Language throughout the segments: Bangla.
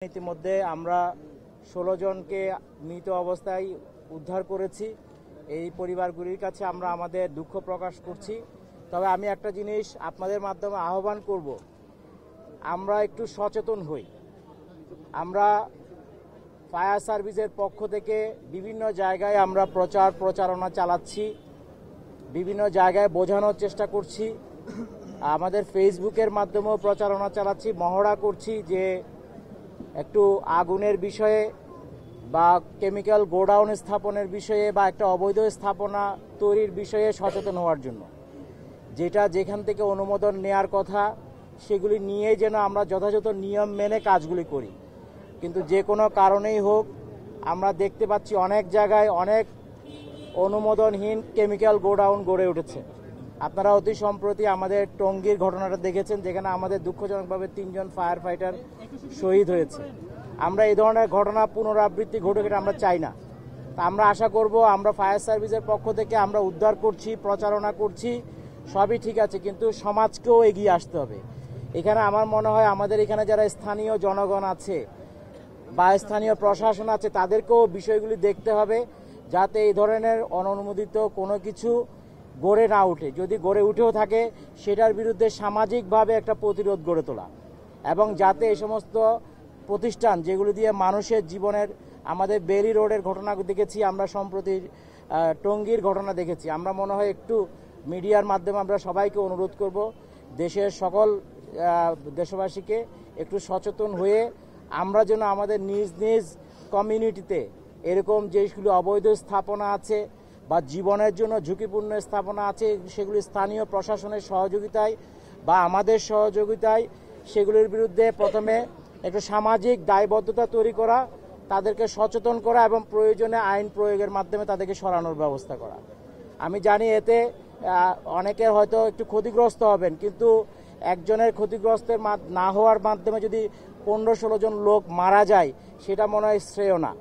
ইতিমধ্যে আমরা 16 জনকে মৃত অবস্থায় উদ্ধার করেছি। এই পরিবারগুলির কাছে আমরা আমাদের দুঃখ প্রকাশ করছি। তবে আমি একটা জিনিস আপনাদের মাধ্যমে আহ্বান করব, আমরা একটু সচেতন হই। আমরা ফায়ার সার্ভিসের পক্ষ থেকে বিভিন্ন জায়গায় আমরা প্রচারণা চালাচ্ছি, বিভিন্ন জায়গায় বোঝানোর চেষ্টা করছি, আমাদের ফেসবুকের মাধ্যমেও প্রচারণা চালাচ্ছি, মহড়া করছি যে একটু আগুনের বিষয়ে বা কেমিক্যাল গোডাউন স্থাপনের বিষয়ে বা একটা অবৈধ স্থাপনা তৈরির বিষয়ে সচেতন হওয়ার জন্য, যেটা যেখান থেকে অনুমোদন নেয়ার কথা সেগুলি নিয়ে যেন আমরা যথাযথ নিয়ম মেনে কাজগুলি করি। কিন্তু যে কোনো কারণেই হোক, আমরা দেখতে পাচ্ছি অনেক জায়গায় অনেক অনুমোদনহীন কেমিক্যাল গোডাউন গড়ে উঠেছে। আপনারা অতি সম্প্রতি আমাদের টঙ্গীর ঘটনাটা দেখেছেন, যেখানে আমাদের দুঃখজনকভাবে 3 জন ফায়ার ফাইটার শহীদ হয়েছে। আমরা এই ধরনের ঘটনা পুনরাবৃত্তি ঘটুক, এটা আমরা চাই না। তা আমরা আশা করব, আমরা ফায়ার সার্ভিসের পক্ষ থেকে আমরা উদ্ধার করছি, প্রচারণা করছি, সবই ঠিক আছে, কিন্তু সমাজকেও এগিয়ে আসতে হবে। এখানে আমার মনে হয় আমাদের এখানে যারা স্থানীয় জনগণ আছে বা স্থানীয় প্রশাসন আছে, তাদেরকেও বিষয়গুলি দেখতে হবে, যাতে এই ধরনের অননুমোদিত কোনো কিছু গড়ে না উঠে। যদি গড়ে উঠেও থাকে, সেটার বিরুদ্ধে সামাজিকভাবে একটা প্রতিরোধ গড়ে তোলা, এবং যাতে এই সমস্ত প্রতিষ্ঠান যেগুলি দিয়ে মানুষের জীবনের, আমাদের বেরি রোডের ঘটনা দেখেছি, আমরা সম্প্রতি টঙ্গীর ঘটনা দেখেছি। আমরা মনে হয় একটু মিডিয়ার মাধ্যমে আমরা সবাইকে অনুরোধ করব, দেশের সকল দেশবাসীকে একটু সচেতন হয়ে আমরা যেন আমাদের নিজ নিজ কমিউনিটিতে এরকম যেগুলো অবৈধ স্থাপনা আছে বা জীবনের জন্য ঝুঁকিপূর্ণ স্থাপনা আছে, সেগুলি স্থানীয় প্রশাসনের সহযোগিতায় বা আমাদের সহযোগিতায় সেগুলির বিরুদ্ধে প্রথমে একটু সামাজিক দায়বদ্ধতা তৈরি করা, তাদেরকে সচেতন করা এবং প্রয়োজনে আইন প্রয়োগের মাধ্যমে তাদেরকে সরানোর ব্যবস্থা করা। আমি জানি এতে অনেকের হয়তো একটু ক্ষতিগ্রস্ত হবেন, কিন্তু একজনের ক্ষতিগ্রস্তের না হওয়ার মাধ্যমে যদি 15-16 জন লোক মারা যায়, সেটা মনে হয় শ্রেয় না।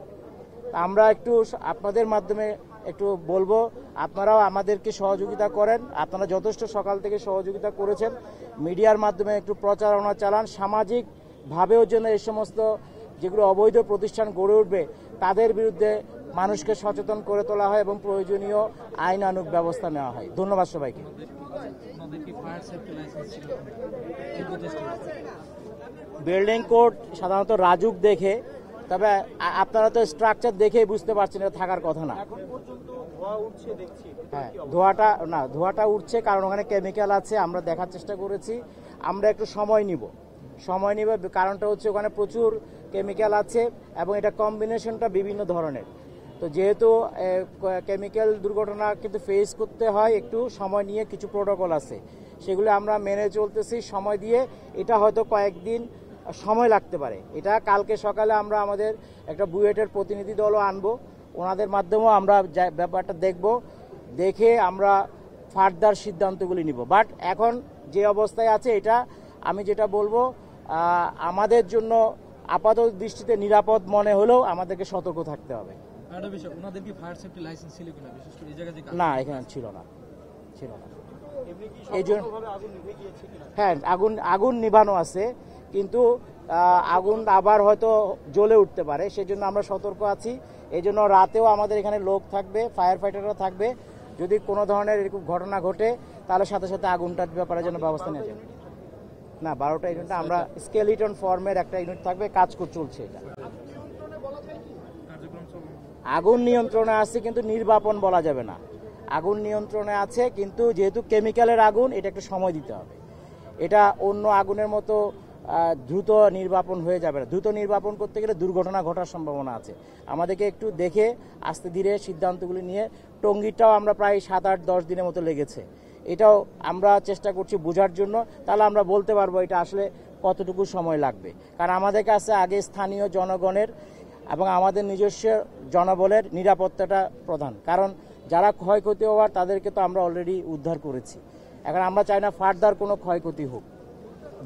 আমরা একটু আপনাদের মাধ্যমে একটু বলবো, আপনারাও আমাদেরকে সহযোগিতা করেন। আপনারা যথেষ্ট সকাল থেকে সহযোগিতা করেছেন, মিডিয়ার মাধ্যমে একটু প্রচারণা চালান, সামাজিকভাবেও যেন এই সমস্ত যেগুলো অবৈধ প্রতিষ্ঠান গড়ে উঠবে তাদের বিরুদ্ধে মানুষকে সচেতন করে তোলা হয় এবং প্রয়োজনীয় আইনানুগ ব্যবস্থা নেওয়া হয়। ধন্যবাদ সবাইকে। বিল্ডিং কোড সাধারণত রাজুক দেখে, তবে আপনারা তো স্ট্রাকচার দেখেই বুঝতে পারছেন এটা থাকার কথা না। হ্যাঁ, ধোঁয়াটা উঠছে, কারণ ওখানে কেমিক্যাল আছে। আমরা দেখার চেষ্টা করেছি, আমরা একটু সময় নিব। কারণটা হচ্ছে ওখানে প্রচুর কেমিক্যাল আছে এবং এটা কম্বিনেশনটা বিভিন্ন ধরনের। তো যেহেতু কেমিক্যাল দুর্ঘটনা কিন্তু ফেস করতে হয়, একটু সময় নিয়ে কিছু প্রোটোকল আছে, সেগুলো আমরা মেনে চলতেছি সময় দিয়ে। এটা হয়তো কয়েকদিন সময় লাগতে পারে। এটা কালকে সকালে আমরা আমাদের একটা বুয়েটের প্রতিনিধি দলও আনবো, ওনাদের মাধ্যমেও আমরা ব্যাপারটা দেখে আমরা ফার্দার সিদ্ধান্তগুলি নিব। বাট এখন যে অবস্থায় আছে, এটা আমি যেটা বলবো, আমাদের জন্য আপাতত দৃষ্টিতে নিরাপদ মনে হলেও আমাদেরকে সতর্ক থাকতে হবে। না, এখানে ছিল না। এই জন্য হ্যাঁ, আগুন নিভানো আছে, কিন্তু আগুন আবার হয়তো জ্বলে উঠতে পারে, সেজন্য আমরা সতর্ক আছি। এই জন্য রাতেও আমাদের এখানে লোক থাকবে, ফায়ার ফাইটাররা থাকবে। যদি কোনো ধরনের এরকম ঘটনা ঘটে, তাহলে সাথে সাথে আগুনটার ব্যাপারে যেন ব্যবস্থা নেওয়া যায়। না, 12টা ইউনিটটা আমরা স্কেলিটন ফর্মের একটা ইউনিট থাকবে, কাজ চলছে। এটা আগুন নিয়ন্ত্রণে আছে, কিন্তু নির্বাপন বলা যাবে না। আগুন নিয়ন্ত্রণে আছে, কিন্তু যেহেতু কেমিক্যালের আগুন, এটা একটু সময় দিতে হবে। এটা অন্য আগুনের মতো দ্রুত নির্বাপন হয়ে যাবে না। দ্রুত নির্বাপন করতে গেলে দুর্ঘটনা ঘটার সম্ভাবনা আছে। আমাদেরকে একটু দেখে আস্তে ধীরে সিদ্ধান্তগুলি নিয়ে, টঙ্গীটাও আমরা প্রায় 7-8-10 দিনের মতো লেগেছে, এটাও আমরা চেষ্টা করছি বোঝার জন্য। তাহলে আমরা বলতে পারবো এটা আসলে কতটুকু সময় লাগবে। কারণ আমাদের কাছে আগে স্থানীয় জনগণের এবং আমাদের নিজস্ব জনবলের নিরাপত্তাটা প্রধান। কারণ যারা ক্ষয়ক্ষতি হওয়ার, তাদেরকে তো আমরা অলরেডি উদ্ধার করেছি। এখন আমরা চাই না ফার্দার কোনো ক্ষয়ক্ষতি হোক।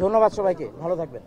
ধন্যবাদ সবাইকে, ভালো থাকবেন।